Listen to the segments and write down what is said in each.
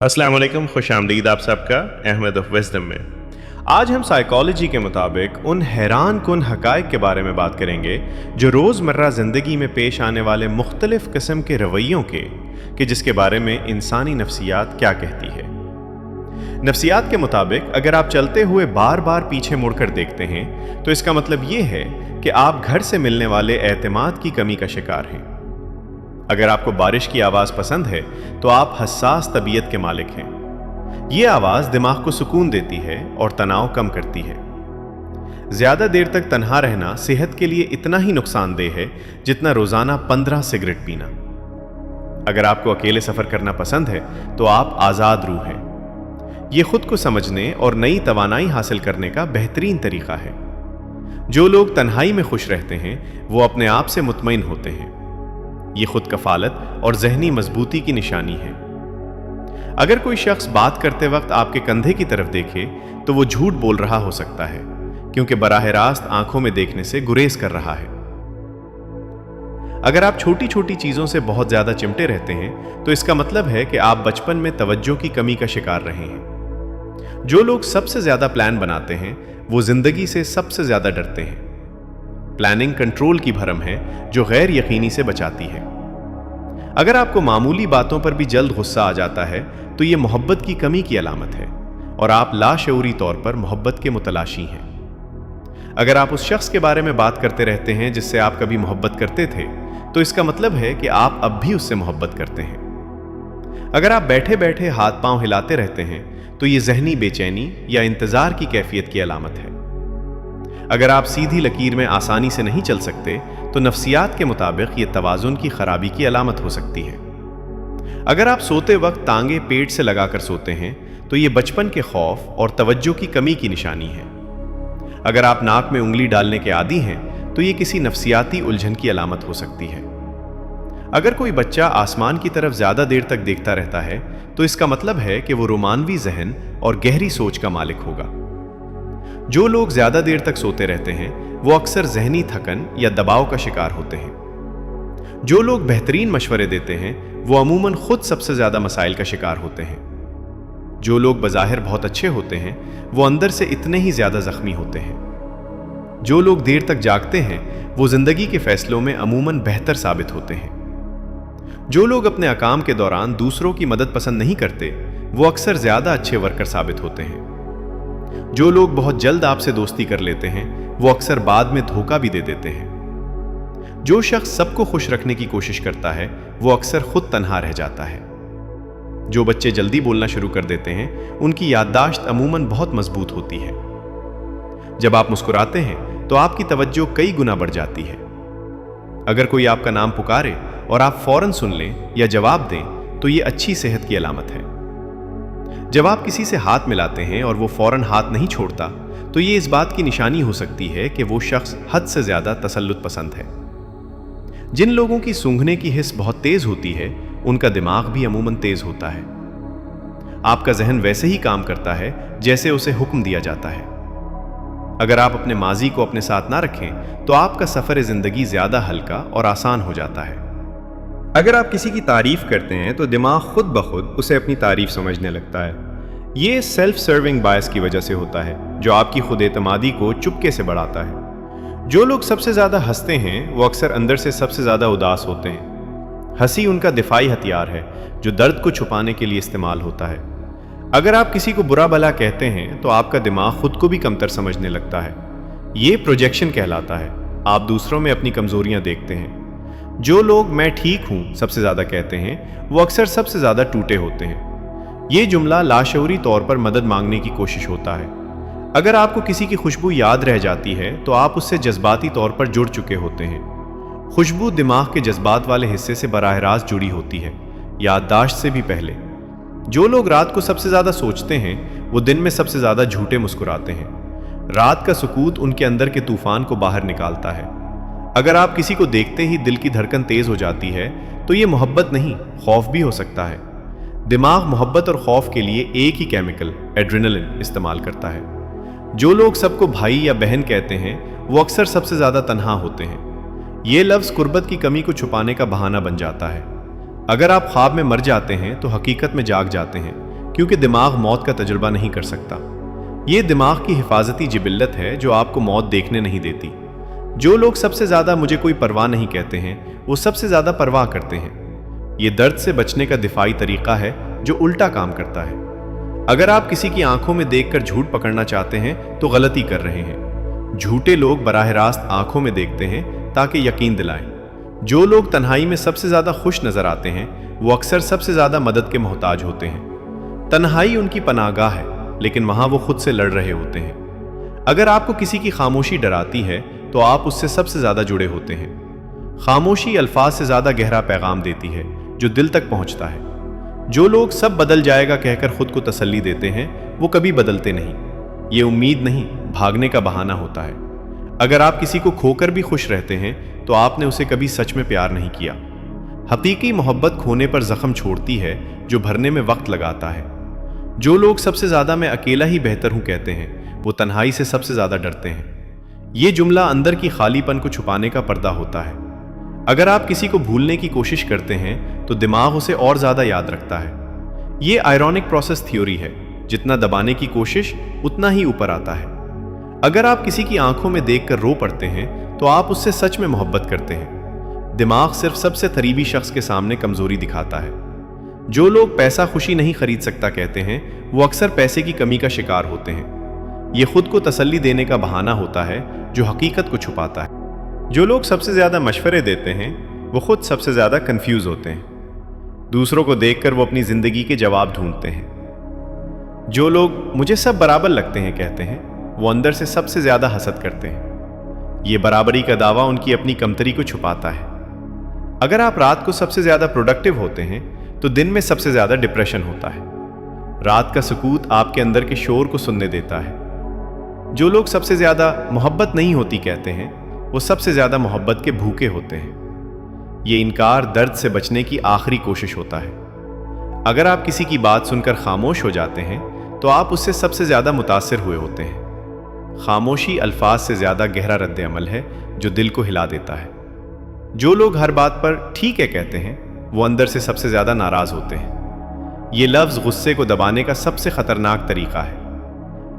अस्सलाम वालेकुम, खुश आमदीद आप सबका अहमद ऑफ विज़डम में। आज हम साइकोलॉजी के मुताबिक उन हैरान कुन हक़ाइक़ के बारे में बात करेंगे जो रोज़मर्रा ज़िंदगी में पेश आने वाले मुख्तलिफ़ किस्म के रवैयों के जिसके बारे में इंसानी नफ्सियात क्या कहती है। नफ्सियात के मुताबिक अगर आप चलते हुए बार बार पीछे मुड़कर देखते हैं तो इसका मतलब ये है कि आप घर से मिलने वाले एतमाद की कमी का शिकार हैं। अगर आपको बारिश की आवाज़ पसंद है तो आप हसास तबीयत के मालिक हैं। ये आवाज़ दिमाग को सुकून देती है और तनाव कम करती है। ज़्यादा देर तक तन्हा रहना सेहत के लिए इतना ही नुकसानदेह है जितना रोज़ाना 15 सिगरेट पीना। अगर आपको अकेले सफ़र करना पसंद है तो आप आज़ाद रूह हैं। ये खुद को समझने और नई तवानाई हासिल करने का बेहतरीन तरीक़ा है। जो लोग तन्हाई में खुश रहते हैं वो अपने आप से मुतमईन होते हैं। ये खुद कफालत और जहनी मजबूती की निशानी है। अगर कोई शख्स बात करते वक्त आपके कंधे की तरफ देखे तो वो झूठ बोल रहा हो सकता है, क्योंकि बराह रास्त आंखों में देखने से गुरेज कर रहा है। अगर आप छोटी छोटी चीजों से बहुत ज्यादा चिमटे रहते हैं तो इसका मतलब है कि आप बचपन में तवज्जो की कमी का शिकार रहे हैं। जो लोग सबसे ज्यादा प्लान बनाते हैं वो जिंदगी से सबसे ज्यादा डरते हैं। प्लानिंग कंट्रोल की भरम है जो गैर यकीनी से बचाती है। अगर आपको मामूली बातों पर भी जल्द गुस्सा आ जाता है तो ये मोहब्बत की कमी की अलामत है और आप लाशऊरी तौर पर मोहब्बत के मुतलाशी हैं। अगर आप उस शख्स के बारे में बात करते रहते हैं जिससे आप कभी मोहब्बत करते थे तो इसका मतलब है कि आप अब भी उससे मोहब्बत करते हैं। अगर आप बैठे बैठे हाथ पांव हिलाते रहते हैं तो ये जहनी बेचैनी या इंतजार की कैफियत की अलामत है। अगर आप सीधी लकीर में आसानी से नहीं चल सकते तो नफ्सियात के मुताबिक ये तवाज़ुन की खराबी की अलामत हो सकती है। अगर आप सोते वक्त टांगे पेट से लगाकर सोते हैं तो ये बचपन के खौफ और तवज्जो की कमी की निशानी है। अगर आप नाक में उंगली डालने के आदी हैं तो ये किसी नफ्सियाती उलझन की अलामत हो सकती है। अगर कोई बच्चा आसमान की तरफ ज्यादा देर तक देखता रहता है तो इसका मतलब है कि वो रोमानवी जहन और गहरी सोच का मालिक होगा। जो लोग ज्यादा देर तक सोते रहते हैं वो अक्सर जहनी थकन या दबाव का शिकार होते हैं। जो लोग बेहतरीन मशवरे देते हैं वो अमूमन खुद सबसे ज्यादा मसाइल का शिकार होते हैं। जो लोग बज़ाहिर बहुत अच्छे होते हैं वो अंदर से इतने ही ज्यादा जख्मी होते हैं। जो लोग देर तक जागते हैं वो जिंदगी के फैसलों में अमूमन बेहतर साबित होते हैं। जो लोग अपने अकाम के दौरान दूसरों की मदद पसंद नहीं करते वो अक्सर ज्यादा अच्छे वर्कर साबित होते हैं। जो लोग बहुत जल्द आपसे दोस्ती कर लेते हैं वो अक्सर बाद में धोखा भी दे देते हैं। जो शख्स सबको खुश रखने की कोशिश करता है वो अक्सर खुद तन्हा रह जाता है। जो बच्चे जल्दी बोलना शुरू कर देते हैं उनकी याददाश्त अमूमन बहुत मजबूत होती है। जब आप मुस्कुराते हैं तो आपकी तवज्जो कई गुना बढ़ जाती है। अगर कोई आपका नाम पुकारे और आप फौरन सुन लें या जवाब दें तो ये अच्छी सेहत की अलामत है। जब आप किसी से हाथ मिलाते हैं और वो फौरन हाथ नहीं छोड़ता तो ये इस बात की निशानी हो सकती है कि वो शख्स हद से ज्यादा तसल्लुत पसंद है। जिन लोगों की सूंघने की हिस्स बहुत तेज होती है उनका दिमाग भी अमूमन तेज होता है। आपका जहन वैसे ही काम करता है जैसे उसे हुक्म दिया जाता है। अगर आप अपने माजी को अपने साथ ना रखें तो आपका सफर जिंदगी ज्यादा हल्का और आसान हो जाता है। अगर आप किसी की तारीफ करते हैं तो दिमाग खुद ब खुद उसे अपनी तारीफ समझने लगता है। ये सेल्फ सर्विंग बायस की वजह से होता है जो आपकी खुद एतमादी को चुपके से बढ़ाता है। जो लोग सबसे ज्यादा हंसते हैं वो अक्सर अंदर से सबसे ज्यादा उदास होते हैं। हंसी उनका दिफाई हथियार है जो दर्द को छुपाने के लिए इस्तेमाल होता है। अगर आप किसी को बुरा भला कहते हैं तो आपका दिमाग खुद को भी कमतर समझने लगता है। ये प्रोजेक्शन कहलाता है। आप दूसरों में अपनी कमजोरियां देखते हैं। जो लोग मैं ठीक हूं सबसे ज्यादा कहते हैं वो अक्सर सबसे ज्यादा टूटे होते हैं। ये जुमला लाशऊरी तौर पर मदद मांगने की कोशिश होता है। अगर आपको किसी की खुशबू याद रह जाती है तो आप उससे जज्बाती तौर पर जुड़ चुके होते हैं। खुशबू दिमाग के जज्बात वाले हिस्से से बराह रास्त जुड़ी होती है, याददाश्त से भी पहले। जो लोग रात को सबसे ज्यादा सोचते हैं वो दिन में सबसे ज्यादा झूठे मुस्कुराते हैं। रात का सुकूत उनके अंदर के तूफान को बाहर निकालता है। अगर आप किसी को देखते ही दिल की धड़कन तेज हो जाती है तो ये मोहब्बत नहीं खौफ भी हो सकता है। दिमाग मोहब्बत और खौफ के लिए एक ही केमिकल एड्रेनलिन इस्तेमाल करता है। जो लोग सबको भाई या बहन कहते हैं वो अक्सर सबसे ज्यादा तन्हा होते हैं। ये लफ्ज कुर्बत की कमी को छुपाने का बहाना बन जाता है। अगर आप ख्वाब में मर जाते हैं तो हकीकत में जाग जाते हैं, क्योंकि दिमाग मौत का तजुर्बा नहीं कर सकता। ये दिमाग की हिफाजती जिबिल्लत है जो आपको मौत देखने नहीं देती। जो लोग सबसे ज़्यादा मुझे कोई परवाह नहीं कहते हैं, वो सबसे ज़्यादा परवाह करते हैं। ये दर्द से बचने का दिफाई तरीका है जो उल्टा काम करता है। अगर आप किसी की आंखों में देखकर झूठ पकड़ना चाहते हैं तो गलती कर रहे हैं। झूठे लोग बराह रास्त आंखों में देखते हैं ताकि यकीन दिलाएं। जो लोग तन्हाई में सबसे ज़्यादा खुश नज़र आते हैं वो अक्सर सबसे ज़्यादा मदद के मोहताज होते हैं। तन्हाई उनकी पनाहगाह है, लेकिन वहाँ वो खुद से लड़ रहे होते हैं। अगर आपको किसी की खामोशी डराती है तो आप उससे सबसे ज़्यादा जुड़े होते हैं। खामोशी अल्फाज से ज़्यादा गहरा पैगाम देती है जो दिल तक पहुँचता है। जो लोग सब बदल जाएगा कहकर खुद को तसल्ली देते हैं वो कभी बदलते नहीं। ये उम्मीद नहीं, भागने का बहाना होता है। अगर आप किसी को खोकर भी खुश रहते हैं तो आपने उसे कभी सच में प्यार नहीं किया। हकीकी मोहब्बत खोने पर जख्म छोड़ती है जो भरने में वक्त लगाता है। जो लोग सबसे ज़्यादा मैं अकेला ही बेहतर हूँ कहते हैं वो तन्हाई से सबसे ज़्यादा डरते हैं। ये जुमला अंदर की खालीपन को छुपाने का पर्दा होता है। अगर आप किसी को भूलने की कोशिश करते हैं तो दिमाग उसे और ज़्यादा याद रखता है। ये आयरॉनिक प्रोसेस थ्योरी है, जितना दबाने की कोशिश उतना ही ऊपर आता है। अगर आप किसी की आंखों में देखकर रो पड़ते हैं तो आप उससे सच में मोहब्बत करते हैं। दिमाग सिर्फ सबसे करीबी शख्स के सामने कमजोरी दिखाता है। जो लोग पैसा खुशी नहीं खरीद सकता कहते हैं वो अक्सर पैसे की कमी का शिकार होते हैं। ये खुद को तसल्ली देने का बहाना होता है जो हकीकत को छुपाता है। जो लोग सबसे ज़्यादा मशवरे देते हैं वो खुद सबसे ज़्यादा कंफ्यूज होते हैं। दूसरों को देखकर वो अपनी ज़िंदगी के जवाब ढूंढते हैं। जो लोग मुझे सब बराबर लगते हैं कहते हैं वो अंदर से सबसे ज़्यादा हसद करते हैं। ये बराबरी का दावा उनकी अपनी कमतरी को छुपाता है। अगर आप रात को सबसे ज़्यादा प्रोडक्टिव होते हैं तो दिन में सबसे ज़्यादा डिप्रेशन होता है। रात का सुकूत आपके अंदर के शोर को सुनने देता है। जो लोग सबसे ज़्यादा मोहब्बत नहीं होती कहते हैं वो सबसे ज़्यादा मोहब्बत के भूखे होते हैं। ये इनकार दर्द से बचने की आखिरी कोशिश होता है। अगर आप किसी की बात सुनकर खामोश हो जाते हैं तो आप उससे सबसे ज़्यादा मुतासिर हुए होते हैं। खामोशी अल्फाज से ज़्यादा गहरा रद्द अमल है जो दिल को हिला देता है। जो लोग हर बात पर ठीक है कहते हैं वो अंदर से सबसे ज़्यादा नाराज़ होते हैं। ये लफ्ज़ गुस्से को दबाने का सबसे ख़तरनाक तरीका है।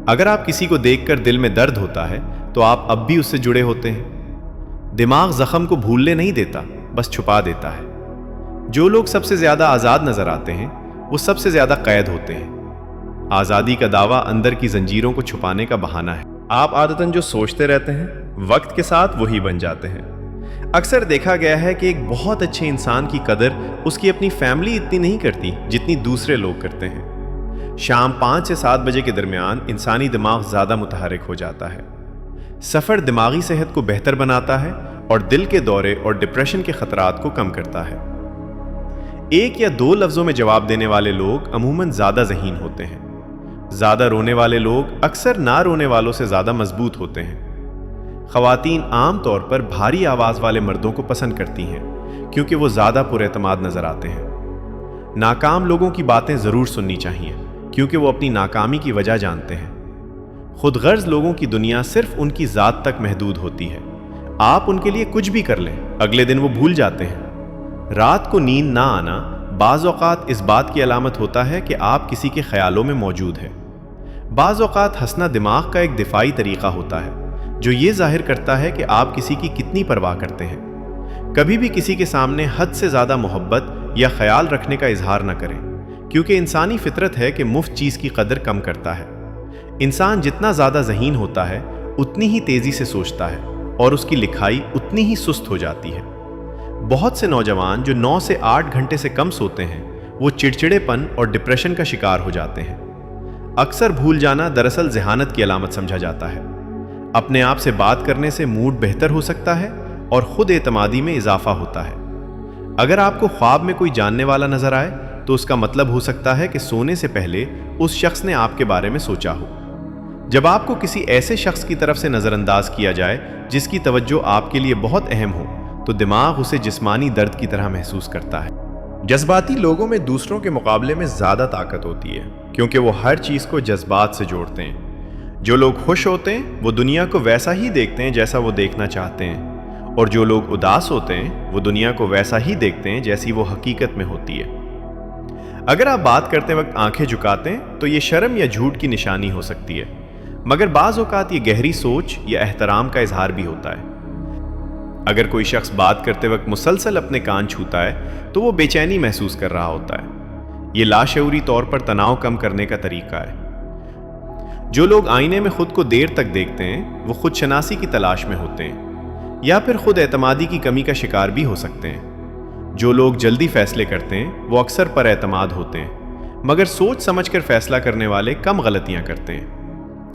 अगर आप किसी को देखकर दिल में दर्द होता है तो आप अब भी उससे जुड़े होते हैं। दिमाग ज़ख्म को भूलने नहीं देता, बस छुपा देता है। जो लोग सबसे ज़्यादा आज़ाद नज़र आते हैं वो सबसे ज़्यादा कैद होते हैं। आज़ादी का दावा अंदर की जंजीरों को छुपाने का बहाना है। आप आदतन जो सोचते रहते हैं वक्त के साथ वही बन जाते हैं। अक्सर देखा गया है कि एक बहुत अच्छे इंसान की कदर उसकी अपनी फैमिली इतनी नहीं करती जितनी दूसरे लोग करते हैं। शाम 5 से 7 बजे के दरमियान इंसानी दिमाग ज़्यादा मुतहरिक हो जाता है। सफ़र दिमागी सेहत को बेहतर बनाता है और दिल के दौरे और डिप्रेशन के खतरात को कम करता है। 1 या 2 लफ्ज़ों में जवाब देने वाले लोग अमूमन ज़्यादा ज़हीन होते हैं। ज़्यादा रोने वाले लोग अक्सर ना रोने वालों से ज़्यादा मजबूत होते हैं। ख़वातीन आम तौर पर भारी आवाज़ वाले मर्दों को पसंद करती हैं क्योंकि वो ज़्यादा पुरएतमाद नज़र आते हैं। नाकाम लोगों की बातें ज़रूर सुननी चाहिए क्योंकि वो अपनी नाकामी की वजह जानते हैं। खुदगर्ज लोगों की दुनिया सिर्फ उनकी ज़ात तक महदूद होती है। आप उनके लिए कुछ भी कर लें, अगले दिन वो भूल जाते हैं। रात को नींद ना आना बाज़ औक़ात इस बात की अलामत होता है कि आप किसी के ख्यालों में मौजूद हैं। बाज़ औक़ात हंसना दिमाग का एक दिफाई तरीका होता है जो ये जाहिर करता है कि आप किसी की कितनी परवाह करते हैं। कभी भी किसी के सामने हद से ज़्यादा मोहब्बत या ख्याल रखने का इजहार न करें क्योंकि इंसानी फितरत है कि मुफ्त चीज़ की कदर कम करता है। इंसान जितना ज़्यादा ज़हीन होता है उतनी ही तेज़ी से सोचता है और उसकी लिखाई उतनी ही सुस्त हो जाती है। बहुत से नौजवान जो 9 से 8 घंटे से कम सोते हैं वो चिड़चिड़ेपन और डिप्रेशन का शिकार हो जाते हैं। अक्सर भूल जाना दरअसल ज़हानत की अलामत समझा जाता है। अपने आप से बात करने से मूड बेहतर हो सकता है और खुद एतमादी में इजाफा होता है। अगर आपको ख्वाब में कोई जानने वाला नजर आए तो उसका मतलब हो सकता है कि सोने से पहले उस शख्स ने आपके बारे में सोचा हो। जब आपको किसी ऐसे शख्स की तरफ से नज़रअंदाज किया जाए जिसकी तवज्जो आपके लिए बहुत अहम हो तो दिमाग उसे जिस्मानी दर्द की तरह महसूस करता है। जज्बाती लोगों में दूसरों के मुकाबले में ज़्यादा ताकत होती है क्योंकि वो हर चीज़ को जज्बात से जोड़ते हैं। जो लोग खुश होते हैं वो दुनिया को वैसा ही देखते हैं जैसा वो देखना चाहते हैं और जो लोग उदास होते हैं वो दुनिया को वैसा ही देखते हैं जैसी वो हकीकत में होती है। اگر آپ بات کرتے وقت آنکھیں جھکاتے ہیں تو یہ شرم یا جھوٹ کی نشانی ہو سکتی ہے، مگر بعض اوقات یہ گہری سوچ یا احترام کا اظہار بھی ہوتا ہے۔ اگر کوئی شخص بات کرتے وقت مسلسل اپنے کان چھوتا ہے تو وہ بے چینی محسوس کر رہا ہوتا ہے۔ یہ لاشعوری طور پر تناؤ کم کرنے کا طریقہ ہے۔ جو لوگ آئینے میں خود کو دیر تک دیکھتے ہیں وہ خود شناسی کی تلاش میں ہوتے ہیں یا پھر خود اعتمادی کی کمی کا شکار بھی ہو سکتے ہیں۔ جو لوگ جلدی فیصلے کرتے ہیں وہ اکثر پر اعتماد ہوتے ہیں، مگر سوچ سمجھ کر فیصلہ کرنے والے کم غلطیاں کرتے ہیں۔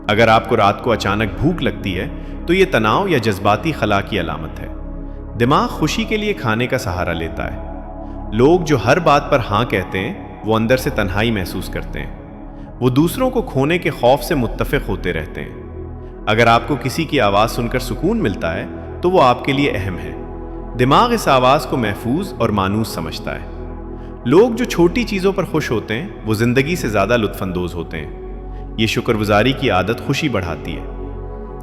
اگر آپ کو رات کو اچانک بھوک لگتی ہے تو یہ تناؤ یا جذباتی خلا کی علامت ہے۔ دماغ خوشی کے لیے کھانے کا سہارا لیتا ہے۔ لوگ جو ہر بات پر ہاں کہتے ہیں وہ اندر سے تنہائی محسوس کرتے ہیں۔ وہ دوسروں کو کھونے کے خوف سے متفق ہوتے رہتے ہیں۔ اگر آپ کو کسی کی آواز سن کر سکون ملتا ہے تو وہ آپ کے لیے اہم ہے۔ دماغ اس آواز کو محفوظ اور مانوس سمجھتا ہے۔ لوگ جو چھوٹی چیزوں پر خوش ہوتے ہیں وہ زندگی سے زیادہ لطف اندوز ہوتے ہیں۔ یہ شکر گزاری کی عادت خوشی بڑھاتی ہے۔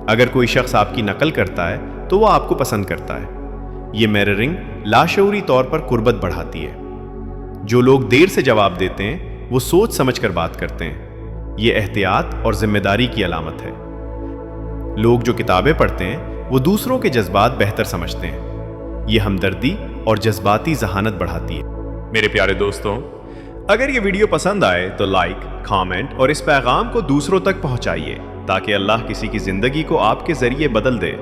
اگر کوئی شخص آپ کی نقل کرتا ہے تو وہ آپ کو پسند کرتا ہے۔ یہ میررنگ لاشعوری طور پر قربت بڑھاتی ہے۔ جو لوگ دیر سے جواب دیتے ہیں وہ سوچ سمجھ کر بات کرتے ہیں۔ یہ احتیاط اور ذمہ داری کی علامت ہے۔ لوگ جو کتابیں پڑھتے ہیں وہ دوسروں کے جذبات بہتر سمجھتے ہیں۔ یہ ہمدردی اور جذباتی ذہانت بڑھاتی ہے۔ میرے پیارے دوستوں، اگر یہ ویڈیو پسند آئے تو لائک، کامنٹ اور اس پیغام کو دوسروں تک پہنچائیے تاکہ اللہ کسی کی زندگی کو آپ کے ذریعے بدل دے۔